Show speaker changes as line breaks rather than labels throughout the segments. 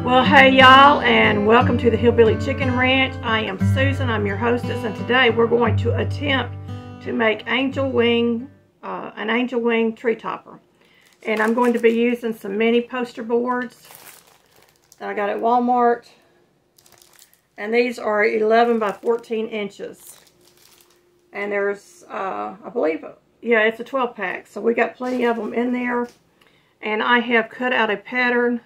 Well, hey y'all, and welcome to the Hillbilly Chicken Ranch. I am Susan, I'm your hostess, and today we're going to attempt to make an angel wing tree topper. And I'm going to be using some mini poster boards that I got at Walmart. And these are 11 by 14 inches. And there's, I believe, yeah, it's a 12 pack. So we got plenty of them in there. And I have cut out a pattern,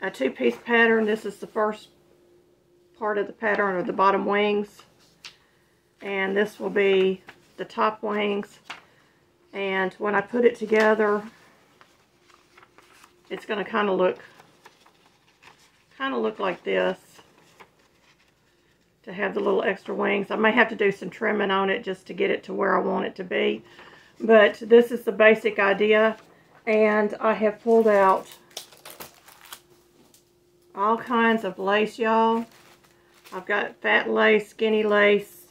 a two-piece pattern. This is the first part of the pattern, or the bottom wings. And this will be the top wings. And when I put it together, it's going to kind of look like this, to have the little extra wings. I may have to do some trimming on it just to get it to where I want it to be. But this is the basic idea. And I have pulled out all kinds of lace, y'all. I've got fat lace, skinny lace,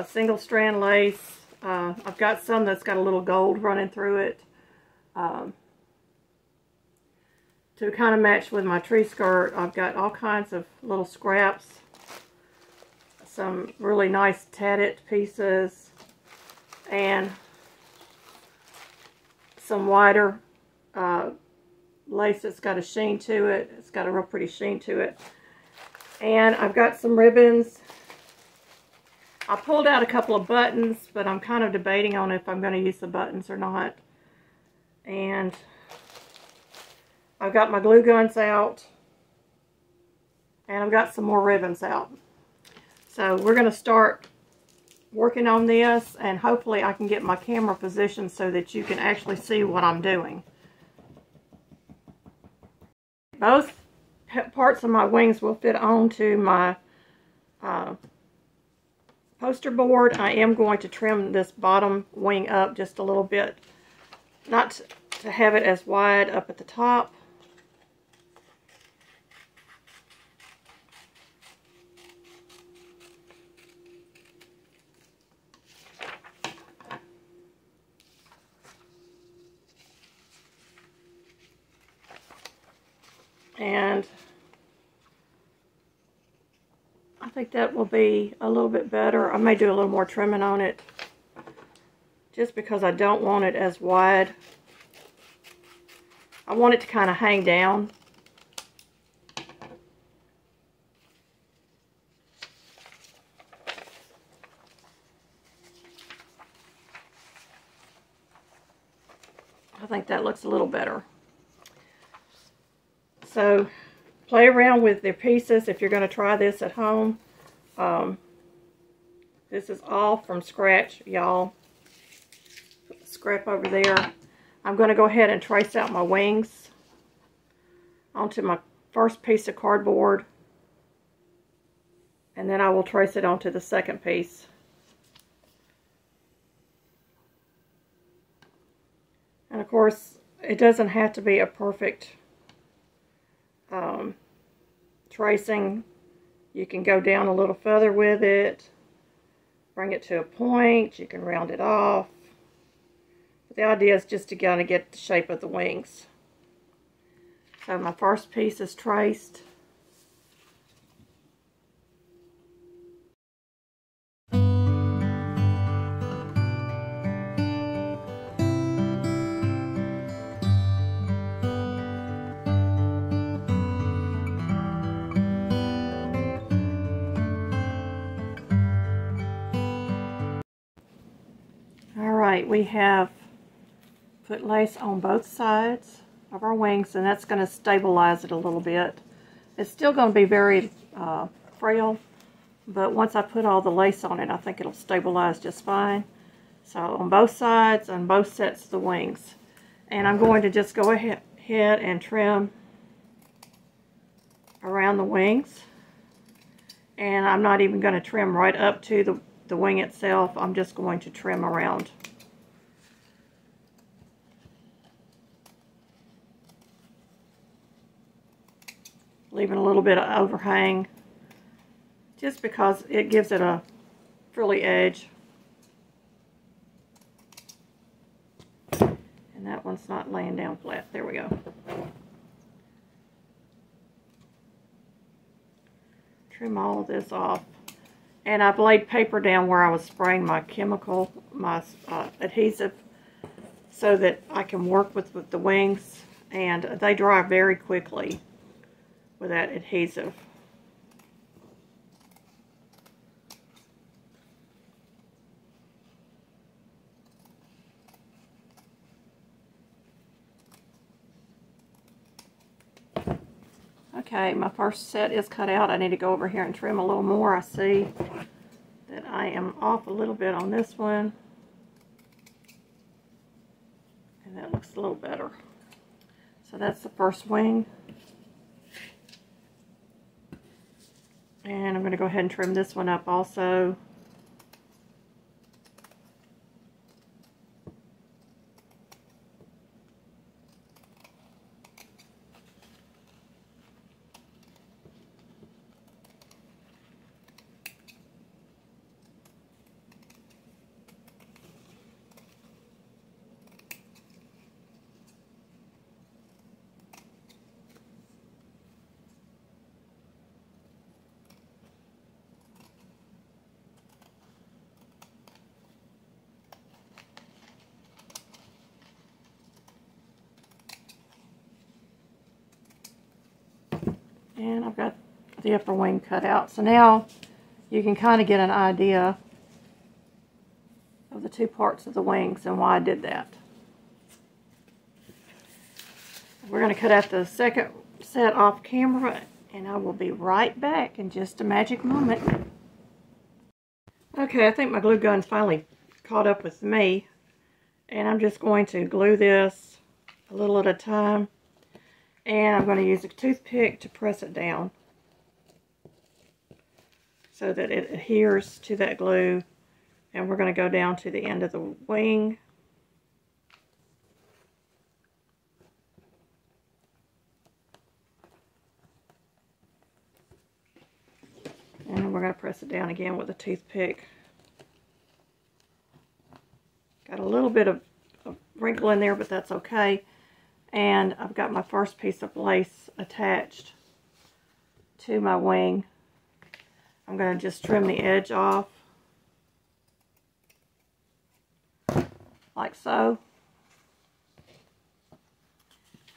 single strand lace. I've got some that's got a little gold running through it to kind of match with my tree skirt. I've got all kinds of little scraps, some really nice tatted pieces, and some wider lace that's got a sheen to it. It's got a real pretty sheen to it. And I've got some ribbons. I pulled out a couple of buttons, but I'm kind of debating on if I'm going to use the buttons or not. And I've got my glue guns out. And I've got some more ribbons out. So we're going to start working on this, and hopefully I can get my camera positioned so that you can actually see what I'm doing. Both parts of my wings will fit onto my poster board. I am going to trim this bottom wing up just a little bit, not to have it as wide up at the top. And I think that will be a little bit better. I may do a little more trimming on it, just because I don't want it as wide. I want it to kind of hang down. I think that looks a little better. So play around with the pieces if you're going to try this at home. This is all from scratch, y'all. Put the scrap over there. I'm going to go ahead and trace out my wings onto my first piece of cardboard. And then I will trace it onto the second piece. And of course, it doesn't have to be a perfect tracing. You can go down a little further with it, bring it to a point, you can round it off. But the idea is just to kind of get the shape of the wings. So my first piece is traced. Alright, we have put lace on both sides of our wings, and that's going to stabilize it a little bit. It's still going to be very frail, but once I put all the lace on it, I think it'll stabilize just fine. So on both sides, on both sets of the wings. And I'm going to just go ahead and trim around the wings. And I'm not even going to trim right up to the wing itself. I'm just going to trim around. Leaving a little bit of overhang, just because it gives it a frilly edge. And that one's not laying down flat. There we go. trim all of this off. And I've laid paper down where I was spraying my chemical, my adhesive, so that I can work with the wings. And they dry very quickly with that adhesive. Okay, my first set is cut out. I need to go over here and trim a little more. I see that I am off a little bit on this one. And that looks a little better. So that's the first wing. And I'm going to go ahead and trim this one up also. And I've got the upper wing cut out. So now you can kind of get an idea of the two parts of the wings and why I did that. We're going to cut out the second set off camera, and I will be right back in just a magic moment. Okay, I think my glue gun's finally caught up with me, and I'm just going to glue this a little at a time. And I'm going to use a toothpick to press it down so that it adheres to that glue. And we're going to go down to the end of the wing. And we're going to press it down again with a toothpick. Got a little bit of a wrinkle in there, but that's okay. And I've got my first piece of lace attached to my wing. I'm going to just trim the edge off, like so.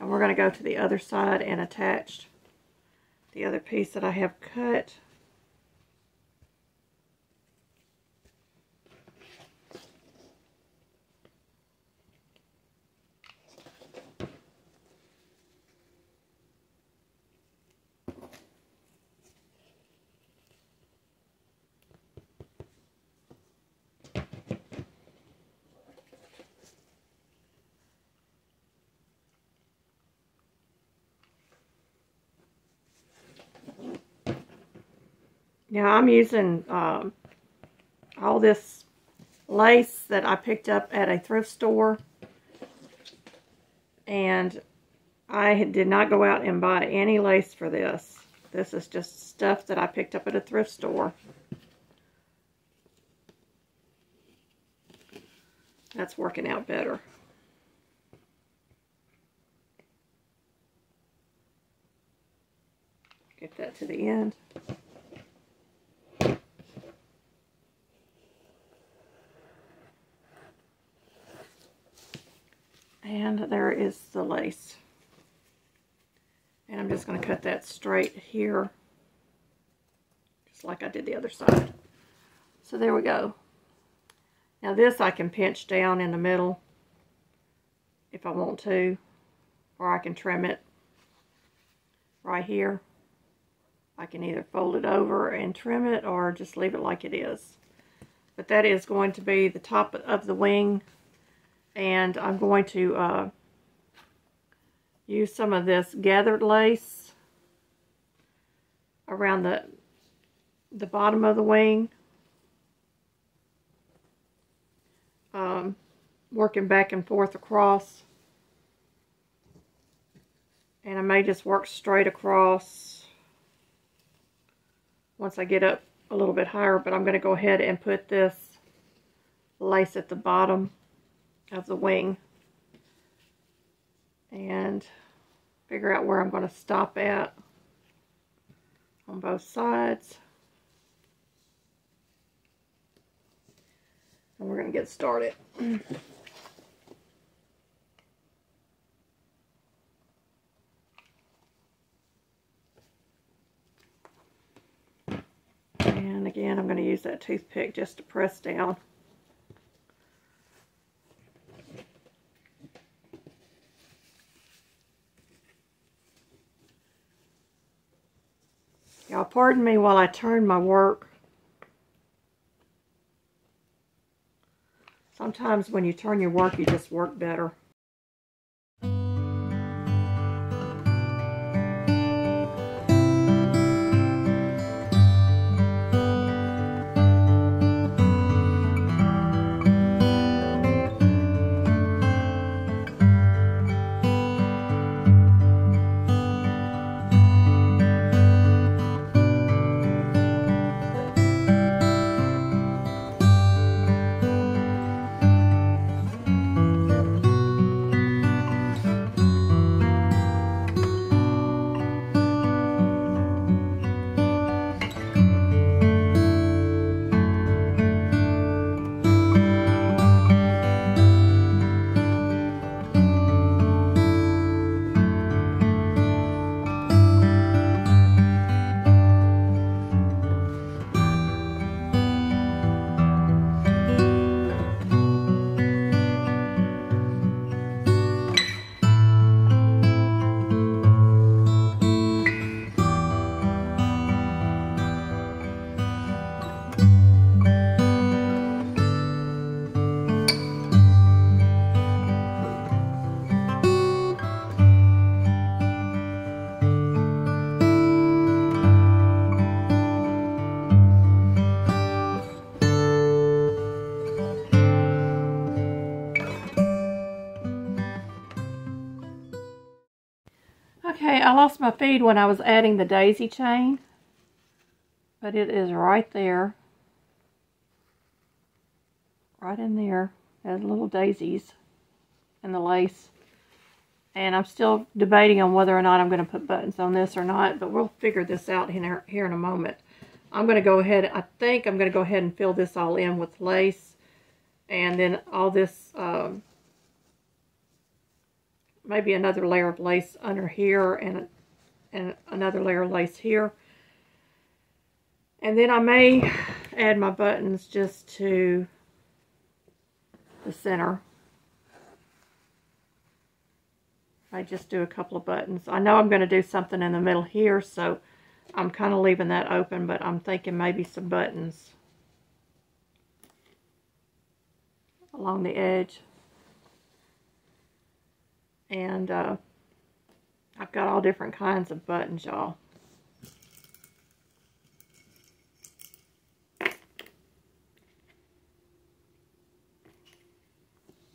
And we're going to go to the other side and attach the other piece that I have cut. Now I'm using all this lace that I picked up at a thrift store, and I did not go out and buy any lace for this. This is just stuff that I picked up at a thrift store. That's working out better. Get that to the end. And there is the lace. And I'm just going to cut that straight here, just like I did the other side. So there we go. Now this I can pinch down in the middle if I want to, or I can trim it right here. I can either fold it over and trim it or just leave it like it is. But that is going to be the top of the wing. And I'm going to use some of this gathered lace around the bottom of the wing. Working back and forth across. And I may just work straight across once I get up a little bit higher, but I'm going to go ahead and put this lace at the bottom of the wing and figure out where I'm going to stop at on both sides. And we're going to get started. And again, I'm going to use that toothpick just to press down. Y'all pardon me while I turn my work. Sometimes when you turn your work, you just work better. Okay, I lost my feed when I was adding the daisy chain, but it is right there, right in there. There's little daisies and the lace, and I'm still debating on whether or not I'm going to put buttons on this or not, but we'll figure this out here in a moment. I'm going to go ahead, I think I'm going to go ahead and fill this all in with lace, and then all this, maybe another layer of lace under here and another layer of lace here. And then I may add my buttons just to the center. I just do a couple of buttons. I know I'm going to do something in the middle here, so I'm kind of leaving that open, but I'm thinking maybe some buttons along the edge. And I've got all different kinds of buttons, y'all.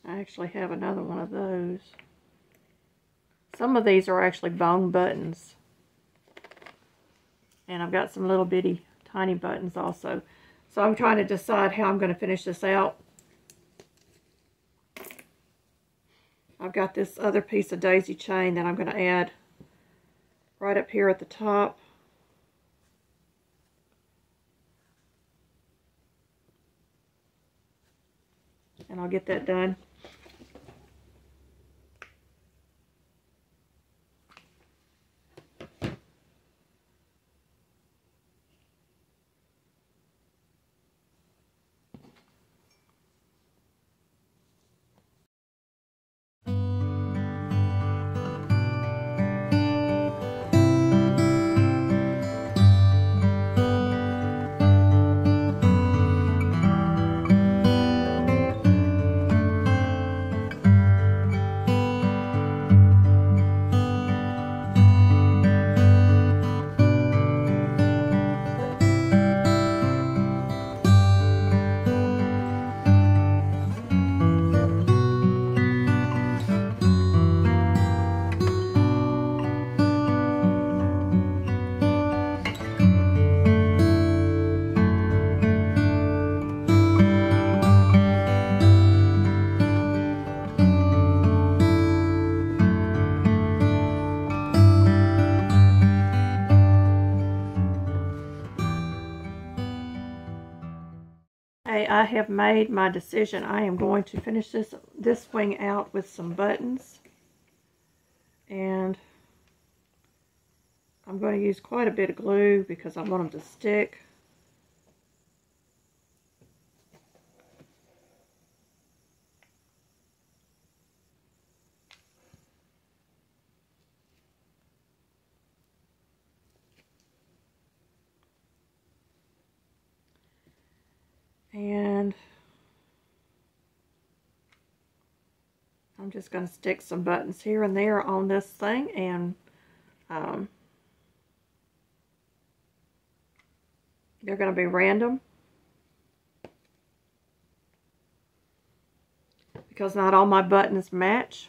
I actually have another one of those. Some of these are actually bone buttons. And I've got some little bitty tiny buttons also. So I'm trying to decide how I'm going to finish this out. I've got this other piece of daisy chain that I'm going to add right up here at the top. And I'll get that done. Okay, I have made my decision. I am going to finish this wing out with some buttons. And I'm going to use quite a bit of glue because I want them to stick. And I'm just going to stick some buttons here and there on this thing, and they're going to be random because not all my buttons match.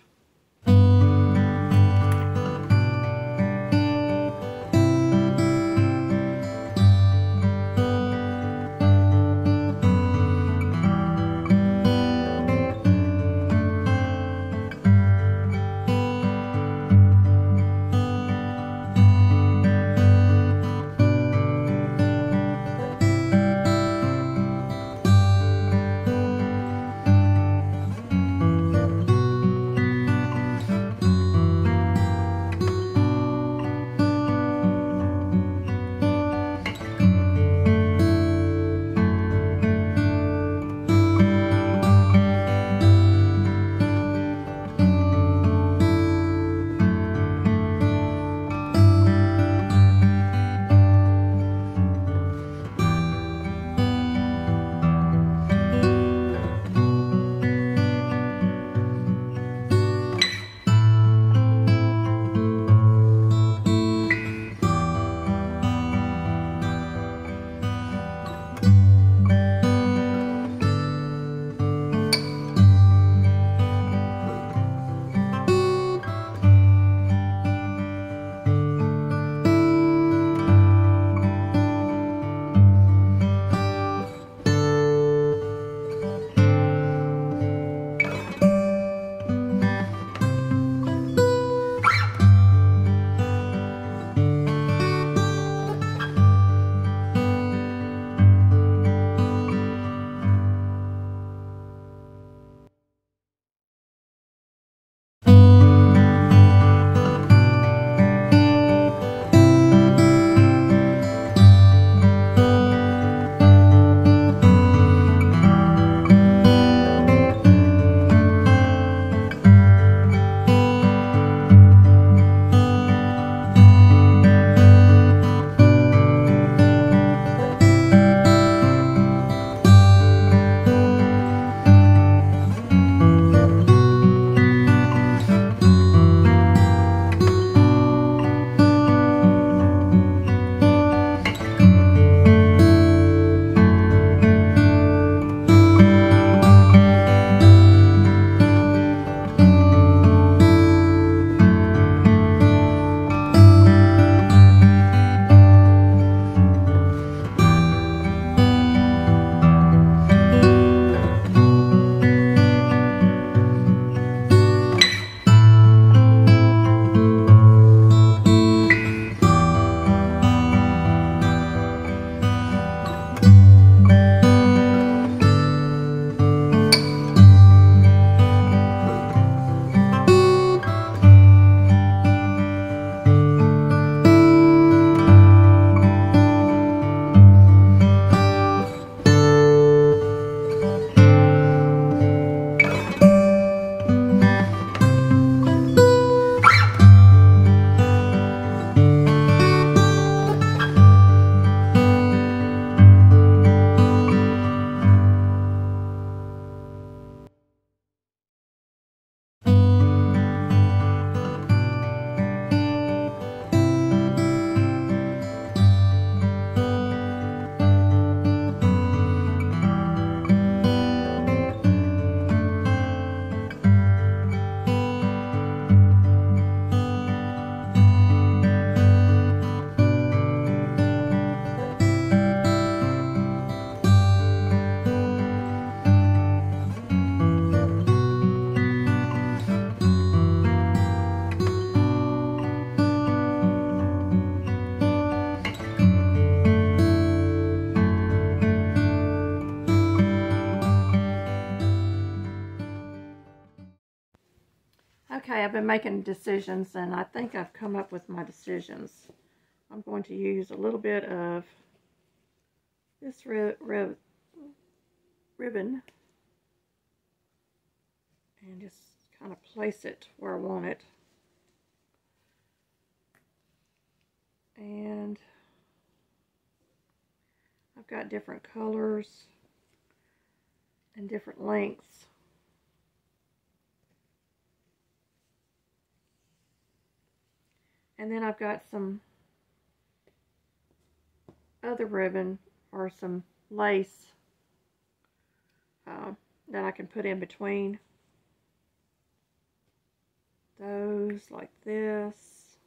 I've been making decisions, and I think I've come up with my decisions. I'm going to use a little bit of this ribbon and just kind of place it where I want it. And I've got different colors and different lengths. And then I've got some other ribbon or some lace that I can put in between those, like this.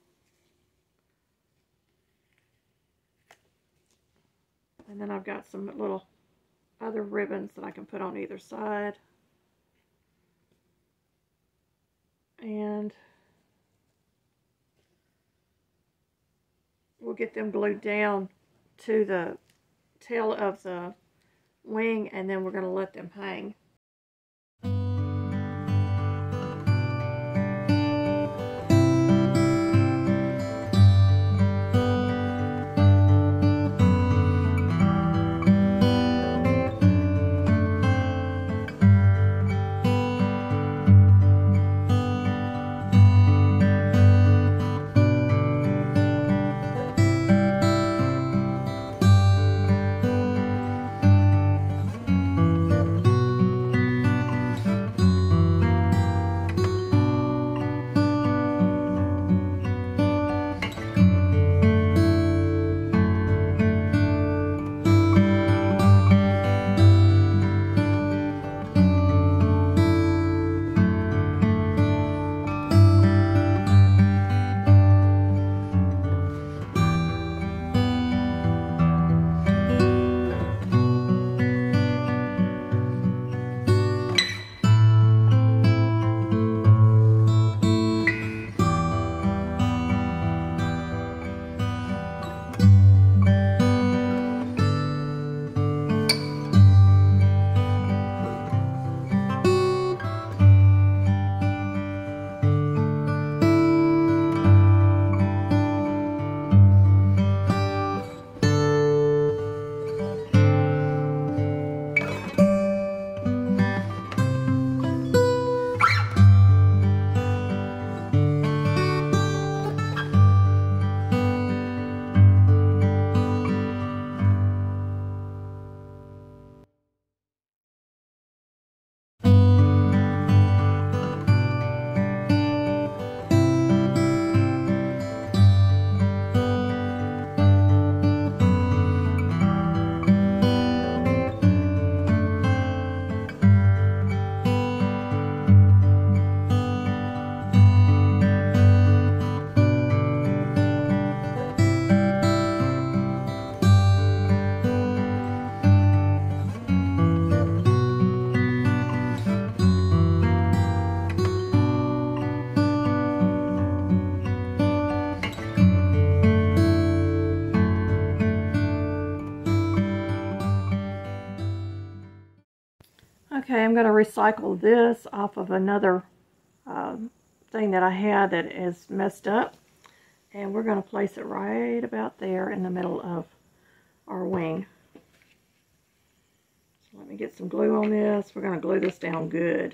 And then I've got some little other ribbons that I can put on either side. And we'll get them glued down to the tail of the wing, and then we're going to let them hang. Okay, I'm going to recycle this off of another thing that I had that is messed up. And we're going to place it right about there in the middle of our wing. So let me get some glue on this. We're going to glue this down good.